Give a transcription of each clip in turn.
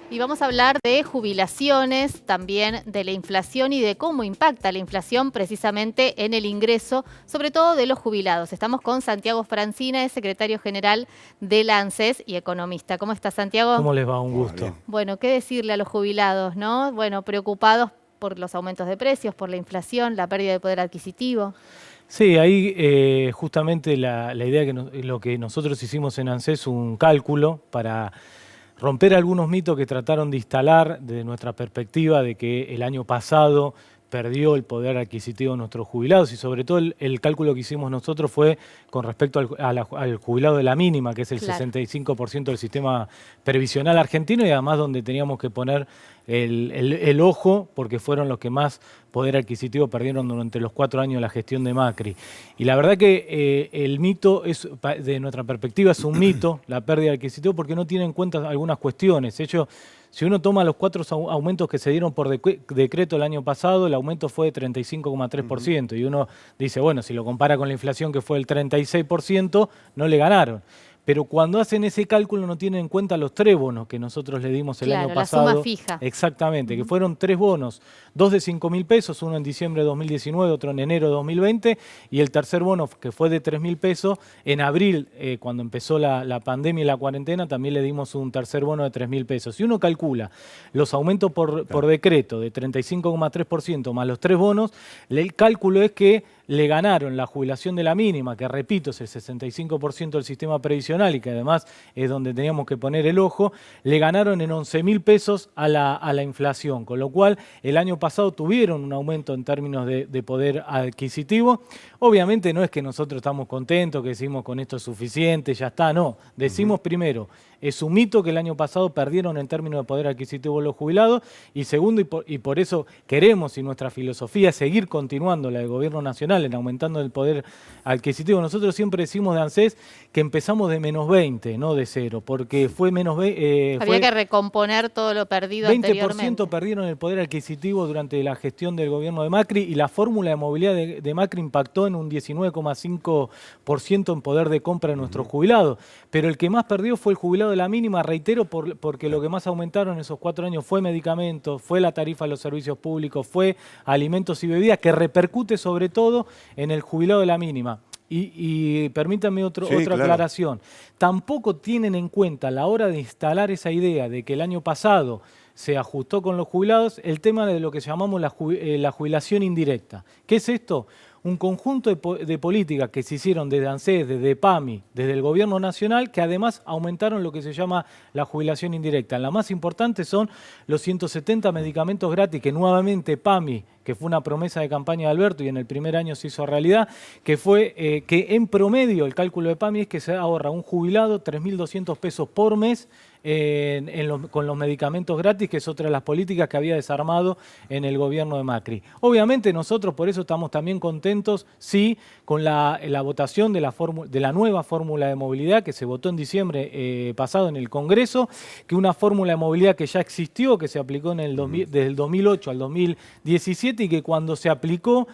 Y vamos a hablar de jubilaciones, también de la inflación y de cómo impacta la inflación precisamente en el ingreso, sobre todo de los jubilados. Estamos con Santiago Francina, es secretario general de la ANSES y economista. ¿Cómo está, Santiago? ¿Cómo les va? Un Hola, gusto. bien. Bueno, ¿qué decirle a los jubilados, no? Bueno, preocupados por los aumentos de precios, por la inflación, la pérdida de poder adquisitivo. Sí, ahí justamente la idea lo que nosotros hicimos en ANSES es un cálculo para romper algunos mitos que trataron de instalar desde nuestra perspectiva de que el año pasado perdió el poder adquisitivo de nuestros jubilados y sobre todo el cálculo que hicimos nosotros fue con respecto al jubilado de la mínima, que es el Claro. 65% del sistema previsional argentino y además donde teníamos que poner el ojo porque fueron los que más poder adquisitivo perdieron durante los 4 años de la gestión de Macri. Y la verdad que el mito, de nuestra perspectiva, es un mito, la pérdida de adquisitivo, porque no tiene en cuenta algunas cuestiones. De hecho, si uno toma los 4 aumentos que se dieron por decreto el año pasado, el aumento fue de 35,3%. Y uno dice, bueno, si lo compara con la inflación que fue el 36%, no le ganaron. Pero cuando hacen ese cálculo no tienen en cuenta los 3 bonos que nosotros le dimos el año Claro, la pasado. suma fija. Exactamente, que fueron 3 bonos, 2 de 5.000 pesos, uno en diciembre de 2019, otro en enero de 2020, y el tercer bono, que fue de 3.000 pesos, en abril, cuando empezó la pandemia y la cuarentena, también le dimos un tercer bono de 3.000 pesos. Si uno calcula los aumentos por decreto de 35,3% más los 3 bonos, el cálculo es que le ganaron la jubilación de la mínima, que repito es el 65% del sistema previsional y que además es donde teníamos que poner el ojo, le ganaron en 11.000 pesos a la inflación, con lo cual el año pasado tuvieron un aumento en términos de poder adquisitivo. Obviamente no es que nosotros estamos contentos, que decimos con esto es suficiente, ya está, no. Decimos primero, es un mito que el año pasado perdieron en términos de poder adquisitivo los jubilados y segundo, y por eso queremos y nuestra filosofía es seguir continuando la del gobierno nacional en aumentando el poder adquisitivo. Nosotros siempre decimos de ANSES que empezamos de menos 20, no de cero, porque fue menos Había que recomponer todo lo perdido 20% anteriormente. perdieron el poder adquisitivo durante la gestión del gobierno de Macri y la fórmula de movilidad de Macri impactó en un 19,5% en poder de compra de nuestros jubilados. Pero el que más perdió fue el jubilado de la mínima, reitero, porque lo que más aumentaron en esos 4 años fue medicamentos, fue la tarifa de los servicios públicos, fue alimentos y bebidas, que repercute sobre todo en el jubilado de la mínima. Y permítanme otra aclaración. Tampoco tienen en cuenta a la hora de instalar esa idea de que el año pasado se ajustó con los jubilados el tema de lo que llamamos la jubilación indirecta. ¿Qué es esto? Un conjunto de políticas que se hicieron desde ANSES, desde PAMI, desde el gobierno nacional, que además aumentaron lo que se llama la jubilación indirecta. La más importante son los 170 medicamentos gratis que nuevamente PAMI, que fue una promesa de campaña de Alberto y en el primer año se hizo realidad, que fue que en promedio el cálculo de PAMI es que se ahorra un jubilado 3.200 pesos por mes con los medicamentos gratis, que es otra de las políticas que había desarmado en el gobierno de Macri. Obviamente nosotros por eso estamos también contentos, sí, con la votación de la nueva fórmula de movilidad que se votó en diciembre pasado en el Congreso, que una fórmula de movilidad que ya existió, que se aplicó desde el 2008 al 2017 y que cuando se aplicó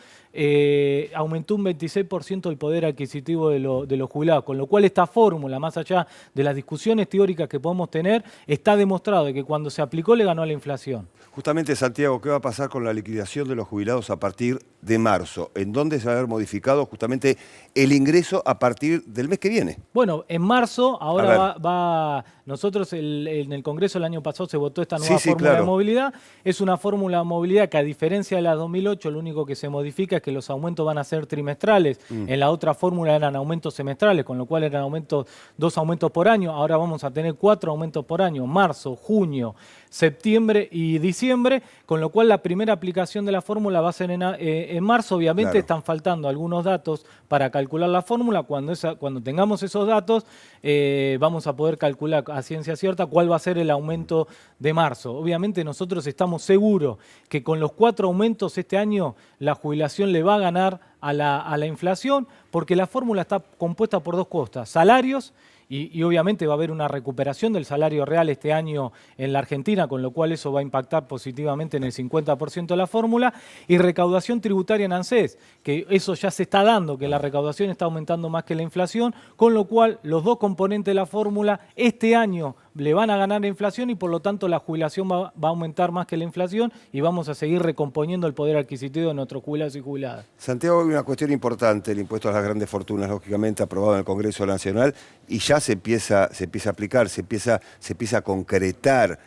aumentó un 26% el poder adquisitivo de los jubilados, con lo cual esta fórmula, más allá de las discusiones teóricas que podemos tener, está demostrado de que cuando se aplicó le ganó a la inflación. Justamente, Santiago, ¿qué va a pasar con la liquidación de los jubilados a partir de marzo? ¿En dónde se va a ver modificado justamente el ingreso a partir del mes que viene? Bueno, en marzo, ahora nosotros en el Congreso el año pasado se votó esta nueva fórmula de movilidad. Es una fórmula de movilidad que a diferencia de la 2008, lo único que se modifica es que los aumentos van a ser trimestrales. En la otra fórmula eran aumentos semestrales, con lo cual eran 2 aumentos por año. Ahora vamos a tener 4 aumentos por año, marzo, junio, septiembre y diciembre, con lo cual la primera aplicación de la fórmula va a ser en marzo. Obviamente están faltando algunos datos para calcular la fórmula. Cuando tengamos esos datos, vamos a poder calcular a ciencia cierta cuál va a ser el aumento de marzo. Obviamente nosotros estamos seguros que con los 4 aumentos este año la jubilación le va a ganar a la inflación, porque la fórmula está compuesta por 2 cosas: salarios, y obviamente va a haber una recuperación del salario real este año en la Argentina, con lo cual eso va a impactar positivamente en el 50% de la fórmula, y recaudación tributaria en ANSES, que eso ya se está dando, que la recaudación está aumentando más que la inflación, con lo cual los 2 componentes de la fórmula este año le van a ganar la inflación y por lo tanto la jubilación va a aumentar más que la inflación y vamos a seguir recomponiendo el poder adquisitivo de nuestros jubilados y jubiladas. Santiago, hay una cuestión importante, el impuesto a las grandes fortunas, lógicamente aprobado en el Congreso Nacional, y ya se empieza a aplicar, se empieza a concretar.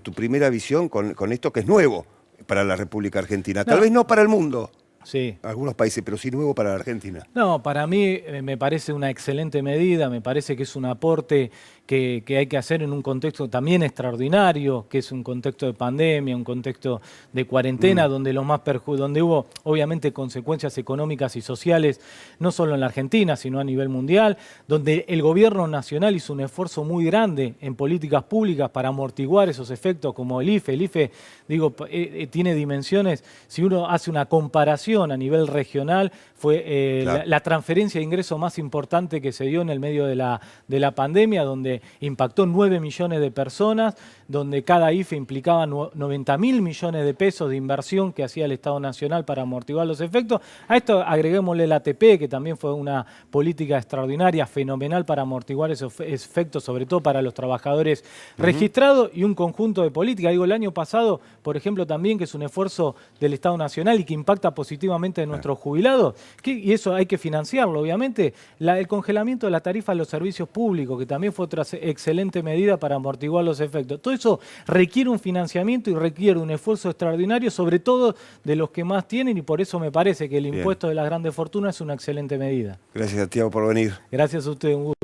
Tu primera visión con esto que es nuevo para la República Argentina, tal vez no para el mundo. Sí. Algunos países, pero sí nuevo para la Argentina. No, para mí me parece una excelente medida, me parece que es un aporte que hay que hacer en un contexto también extraordinario, que es un contexto de pandemia, un contexto de cuarentena, donde donde hubo obviamente consecuencias económicas y sociales, no solo en la Argentina, sino a nivel mundial, donde el gobierno nacional hizo un esfuerzo muy grande en políticas públicas para amortiguar esos efectos, como el IFE. El IFE, digo, tiene dimensiones, si uno hace una comparación a nivel regional, fue Claro. la transferencia de ingresos más importante que se dio en el medio de la pandemia, donde impactó 9 millones de personas, donde cada IFE implicaba 90.000 millones de pesos de inversión que hacía el Estado Nacional para amortiguar los efectos. A esto agreguémosle el ATP, que también fue una política extraordinaria, fenomenal para amortiguar esos efectos, sobre todo para los trabajadores registrados, y un conjunto de políticas. Digo, el año pasado, por ejemplo, también, que es un esfuerzo del Estado Nacional y que impacta positivamente en nuestros jubilados, y eso hay que financiarlo, obviamente, el congelamiento de la tarifa de los servicios públicos, que también fue otra excelente medida para amortiguar los efectos. Todo eso requiere un financiamiento y requiere un esfuerzo extraordinario, sobre todo de los que más tienen, y por eso me parece que el impuesto de las grandes fortunas es una excelente medida. Gracias, Santiago, por venir. Gracias a usted, un gusto.